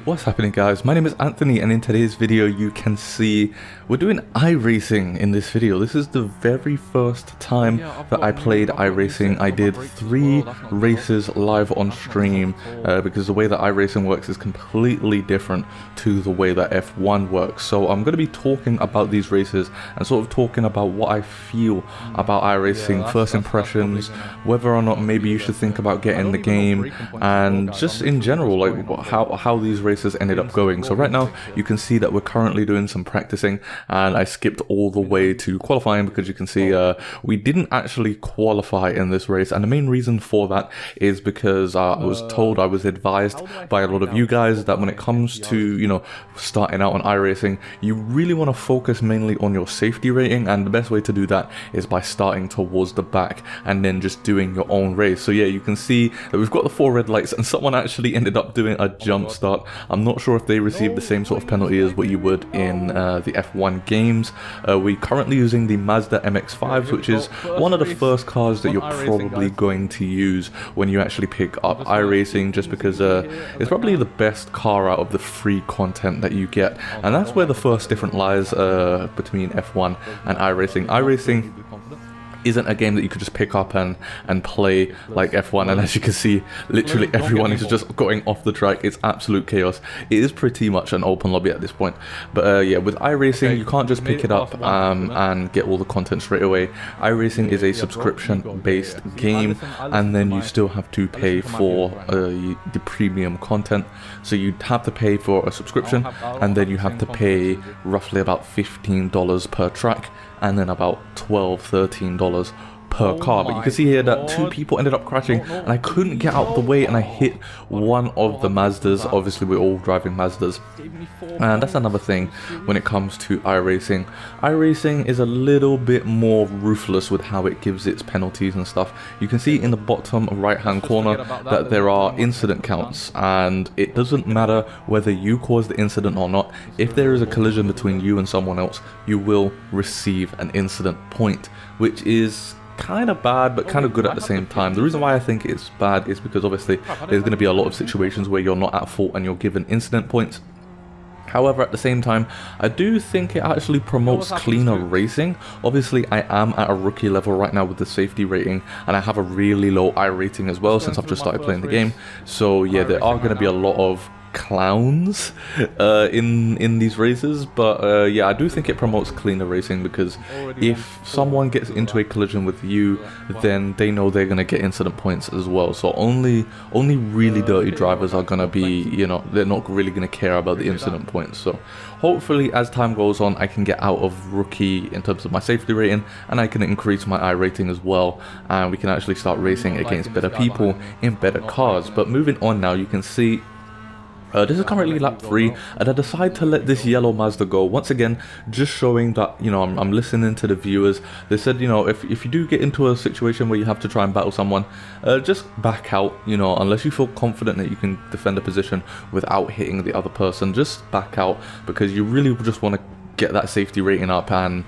What's happening, guys? My name is Anthony, and in today's video you can see we're doing iRacing in this video. This is the very first time that I played iRacing. I did 3 races live on stream because the way that iRacing works is completely different to the way that F1 works. So I'm going to be talking about these races and sort of talking about what I feel about iRacing, first impressions, whether or not maybe you should think about getting the game, and just in general, like how these races ended up going. So right now you can see that we're currently doing some practicing, and I skipped all the way to qualifying because you can see we didn't actually qualify in this race, and the main reason for that is because I was advised by a lot of you guys that when it comes to, you know, starting out on iRacing, you really want to focus mainly on your safety rating, and the best way to do that is by starting towards the back and then just doing your own race. So yeah, you can see that we've got the 4 red lights, and someone actually ended up doing a jump start. I'm not sure if they received the same sort of penalty as what you would in the F1 games. We're currently using the Mazda MX-5s, which is one of the first cars that you're probably going to use when you actually pick up iRacing, just because it's probably the best car out of the free content that you get, and that's where the first difference lies between F1 and iRacing. iRacing isn't a game that you could just pick up and play like F1, and as you can see, literally everyone is just going off the track. It's absolute chaos. It is pretty much an open lobby at this point, but yeah, with iRacing you can't just pick it up and get all the content straight away. iRacing is a subscription based game, and then you still have to pay for the premium content. So you have to pay for a subscription, and then you have to pay roughly about $15 per track, and then about $12–13 per car. But you can see here that 2 people ended up crashing, and I couldn't get out the way, and I hit one of the Mazdas. Obviously we're all driving Mazdas, and that's another thing when it comes to iRacing. iRacing is a little bit more ruthless with how it gives its penalties and stuff. You can see in the bottom right hand corner that there are incident counts, and it doesn't matter whether you caused the incident or not. If there is a collision between you and someone else, you will receive an incident point, which is kind of bad but kind of good at the same time. The reason why I think it's bad is because obviously there's going to be a lot of situations where you're not at fault and you're given incident points. However, at the same time, I do think it actually promotes cleaner racing. Obviously, I am at a rookie level right now with the safety rating, and I have a really low I rating as well since I've just started playing the game. So yeah, there are going to be a lot of clowns in these races, but yeah, I do think it promotes cleaner racing, because if someone gets into a collision with you, then they know they're gonna get incident points as well. So only really dirty drivers are gonna be, you know, they're not really gonna care about the incident points. So hopefully as time goes on, I can get out of rookie in terms of my safety rating, and I can increase my I rating as well, and we can actually start racing against better people in better cars. But moving on now, you can see this is currently lap 3, and I decide to let this yellow Mazda go. Once again, just showing that, you know, I'm listening to the viewers. They said, you know, if you do get into a situation where you have to try and battle someone, just back out, you know, unless you feel confident that you can defend a position without hitting the other person. Just back out, because you really just want to get that safety rating up and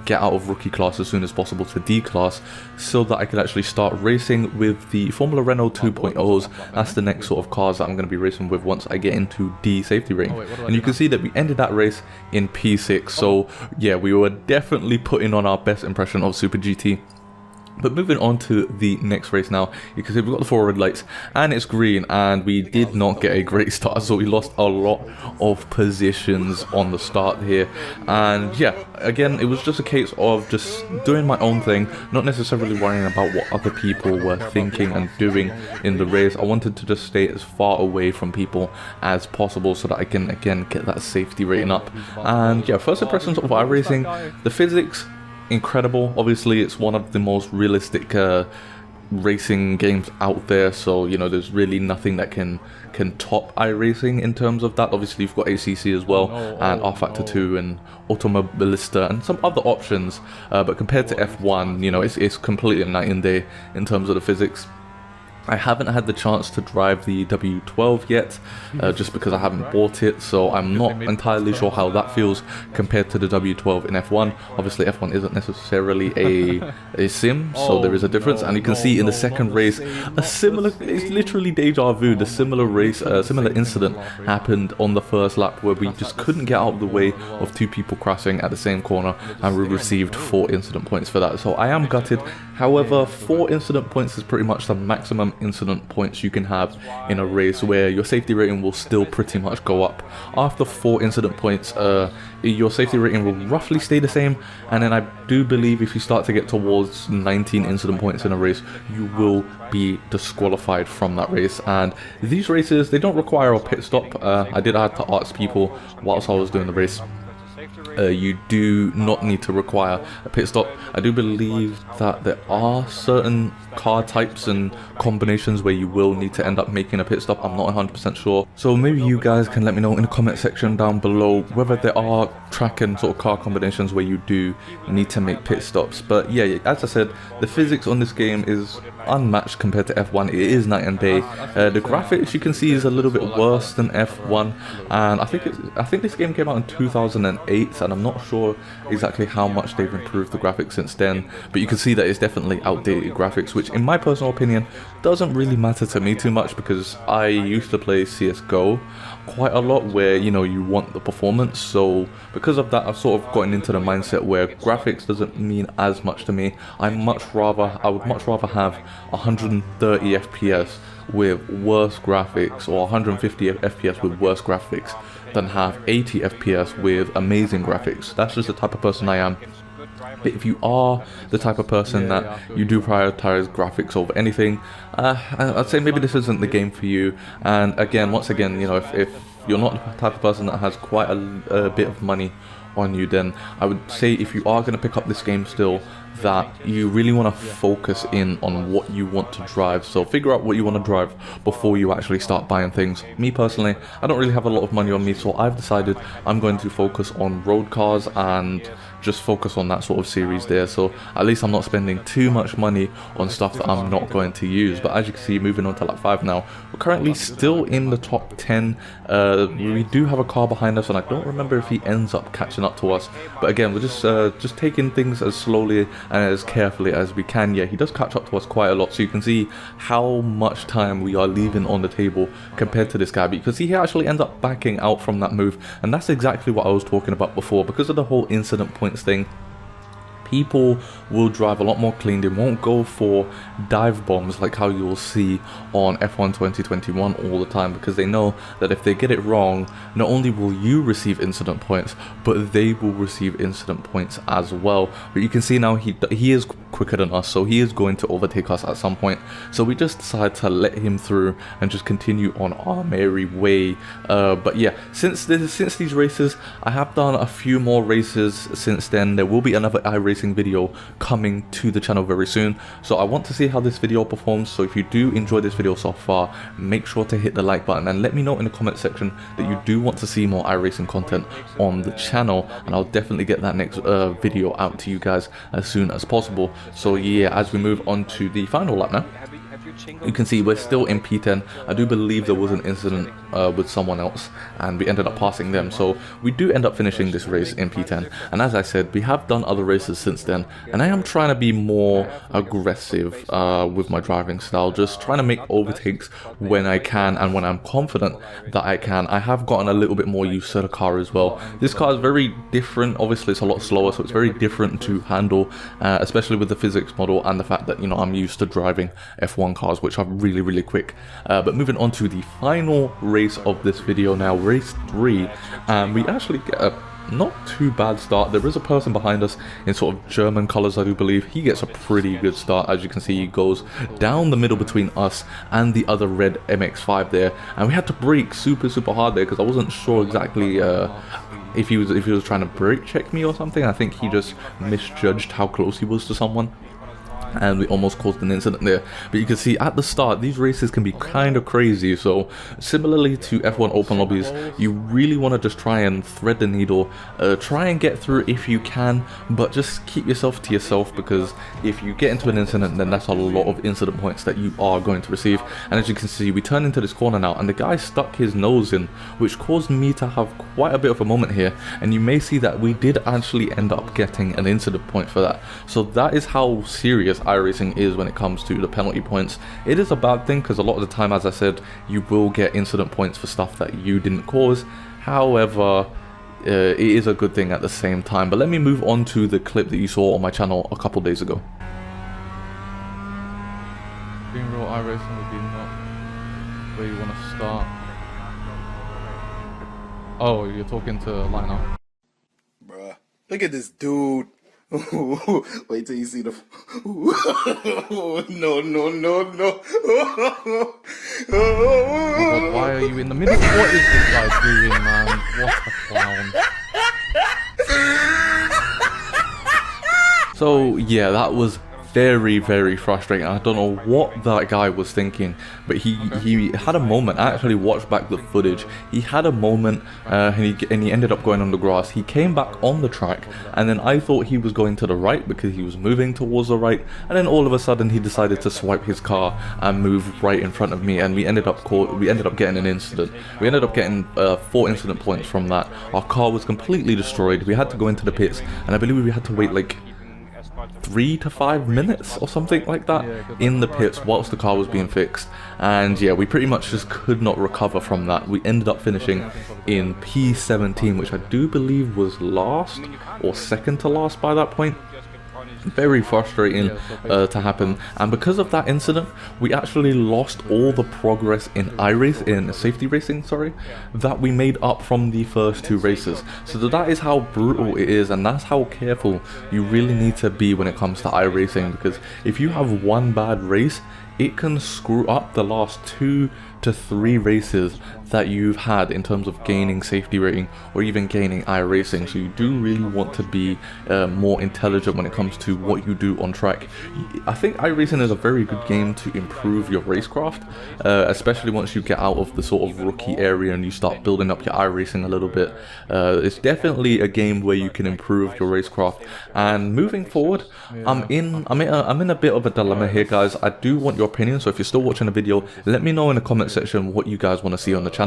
get out of rookie class as soon as possible to D class, so that I can actually start racing with the Formula Renault 2.0s. That's the next sort of cars that I'm going to be racing with once I get into D safety rating. And you can see that we ended that race in P6, so yeah, we were definitely putting on our best impression of Super GT. But moving on to the next race now, you can see we've got the 4 red lights and it's green, and we did not get a great start, so we lost a lot of positions on the start here. And yeah, again, it was just a case of just doing my own thing, not necessarily worrying about what other people were thinking and doing in the race. I wanted to just stay as far away from people as possible so that I can again get that safety rating up. And yeah, first impressions of iRacing, the physics, incredible. Obviously it's one of the most realistic racing games out there, so you know, there's really nothing that can top iRacing in terms of that. Obviously you've got ACC as well, and R Factor 2 and Automobilista and some other options, but compared to F1, you know, it's completely night and day in terms of the physics. I haven't had the chance to drive the W12 yet, just because I haven't bought it, so I'm not entirely sure how that feels compared to the W12 in F1. Obviously F1 isn't necessarily a sim, so there is a difference, and you can see in the second race, it's literally deja vu, the similar incident happened on the first lap where we just couldn't get out of the way of two people crashing at the same corner, and we received 4 incident points for that, so I am gutted. However, 4 incident points is pretty much the maximum incident points you can have in a race, where your safety rating will still pretty much go up. After 4 incident points, your safety rating will roughly stay the same, and then I do believe if you start to get towards 19 incident points in a race, you will be disqualified from that race. And these races, they don't require a pit stop. I did have to ask people whilst I was doing the race. You do not need to require a pit stop. I do believe that there are certain car types and combinations where you will need to end up making a pit stop. I'm not 100% sure, so maybe you guys can let me know in the comment section down below whether there are track and sort of car combinations where you do need to make pit stops. But yeah, as I said, the physics on this game is unmatched compared to F1. It is night and day. The graphics, you can see, is a little bit worse than F1, and I think this game came out in 2008, and I'm not sure exactly how much they've improved the graphics since then, but you can see that it's definitely outdated graphics, which in my personal opinion doesn't really matter to me too much, because I used to play CSGO quite a lot, where you know, you want the performance. So because of that, I've sort of gotten into the mindset where graphics doesn't mean as much to me. I would much rather have 130 FPS with worse graphics, or 150 FPS with worse graphics, than have 80 FPS with amazing graphics. That's just the type of person I am. But if you are the type of person that you do prioritize graphics over anything, I'd say maybe this isn't the game for you. And again, once again, you know, if you're not the type of person that has quite a bit of money on you, then I would say if you are going to pick up this game still, that you really want to focus in on what you want to drive. So figure out what you want to drive before you actually start buying things. Me personally, I don't really have a lot of money on me, so I've decided I'm going to focus on road cars and just focus on that sort of series there. So at least I'm not spending too much money on stuff that I'm not going to use. But as you can see, moving on to lap 5 now, we're currently still in the top 10. We do have a car behind us, and I don't remember if he ends up catching up to us. But again, we're just taking things as slowly and as carefully as we can. Yeah, he does catch up to us quite a lot, so you can see how much time we are leaving on the table compared to this guy, because he actually ends up backing out from that move. And that's exactly what I was talking about before. Because of the whole incident points thing, people will drive a lot more clean. They won't go for dive bombs like how you'll see on F1 2021 all the time, because they know that if they get it wrong, not only will you receive incident points, but they will receive incident points as well. But you can see now he is quicker than us, so he is going to overtake us at some point. So we just decided to let him through and just continue on our merry way. But yeah, since these races, I have done a few more races since then. There will be another iRacing video coming to the channel very soon, so I want to see how this video performs. So if you do enjoy this video so far, make sure to hit the like button and let me know in the comment section that you do want to see more iRacing content on the channel, and I'll definitely get that next video out to you guys as soon as possible. So yeah, as we move on to the final lap now, you can see we're still in P10. I do believe there was an incident with someone else, and we ended up passing them, so we do end up finishing this race in P10. And as I said, we have done other races since then, and I am trying to be more aggressive with my driving style, just trying to make overtakes when I can and when I'm confident that I can. I have gotten a little bit more used to the car as well. This car is very different. Obviously it's a lot slower, so it's very different to handle, especially with the physics model and the fact that, you know, I'm used to driving F1 cars, which are really quick. But moving on to the final race of this video now, race 3, and we actually get a not too bad start. There is a person behind us in sort of German colors, I do believe. He gets a pretty good start. As you can see, he goes down the middle between us and the other red MX-5 there, and we had to brake super hard there because I wasn't sure exactly if he was trying to brake check me or something. I think he just misjudged how close he was to someone. and we almost caused an incident there. But you can see at the start, these races can be kind of crazy. So similarly to F1 open lobbies, you really want to just try and thread the needle, try and get through if you can, but just keep yourself to yourself, because if you get into an incident, then that's a lot of incident points that you are going to receive. And as you can see, we turn into this corner now, and the guy stuck his nose in, which caused me to have quite a bit of a moment here. And you may see that we did actually end up getting an incident point for that. So that is how serious iRacing is when it comes to the penalty points. It is a bad thing because a lot of the time, as I said, you will get incident points for stuff that you didn't cause. However, it is a good thing at the same time. But let me move on to the clip that you saw on my channel a couple days ago. Being real, iRacing would be not where you want to start. Oh, you're talking to Lionel. Bruh, look at this dude. Wait till you see the. No. Oh God, why are you in the middle? What is this guy doing, man? What a clown. So yeah, that was very, very frustrating. I don't know what that guy was thinking, but he had a moment. I actually watched back the footage. He had a moment, and he ended up going on the grass. He came back on the track, and then I thought he was going to the right because he was moving towards the right, and then all of a sudden he decided to swipe his car and move right in front of me, and we ended up getting an incident. We ended up getting 4 incident points from that. Our car was completely destroyed. We had to go into the pits, and I believe we had to wait like 3 to 5 minutes or something like that in the pits whilst the car was being fixed. And yeah, we pretty much just could not recover from that. We ended up finishing in P17, which I do believe was last or second to last by that point. Very frustrating to happen, and because of that incident, we actually lost all the progress in safety racing, that we made up from the first 2 races. So that is how brutal it is, and that's how careful you really need to be when it comes to iRacing, because if you have one bad race, it can screw up the last 2 to 3 races that you've had in terms of gaining safety rating or even gaining iRacing. So you do really want to be more intelligent when it comes to what you do on track. I think iRacing is a very good game to improve your racecraft, especially once you get out of the sort of rookie area and you start building up your iRacing a little bit. It's definitely a game where you can improve your racecraft. And moving forward, I'm in a bit of a dilemma here, guys. I do want your opinion, so if you're still watching the video, let me know in the comment section what you guys want to see on the channel.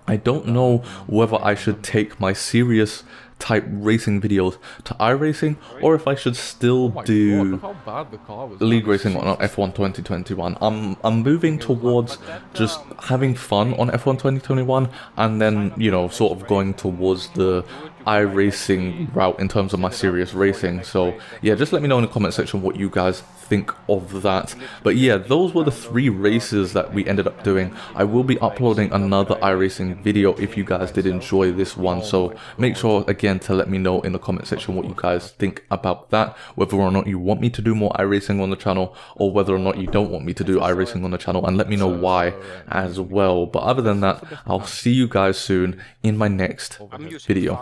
I don't know whether I should take my serious type racing videos to iRacing, or if I should still do league racing on F1 2021. I'm moving towards just having fun on F1 2021, and then, you know, sort of going towards the iRacing route in terms of my serious racing. So yeah, just let me know in the comment section what you guys think of that. But yeah, those were the 3 races that we ended up doing. I will be uploading another iRacing video if you guys did enjoy this one, so make sure again to let me know in the comment section what you guys think about that, whether or not you want me to do more iRacing on the channel, or whether or not you don't want me to do iRacing on the channel, and let me know why as well. But other than that, I'll see you guys soon in my next video.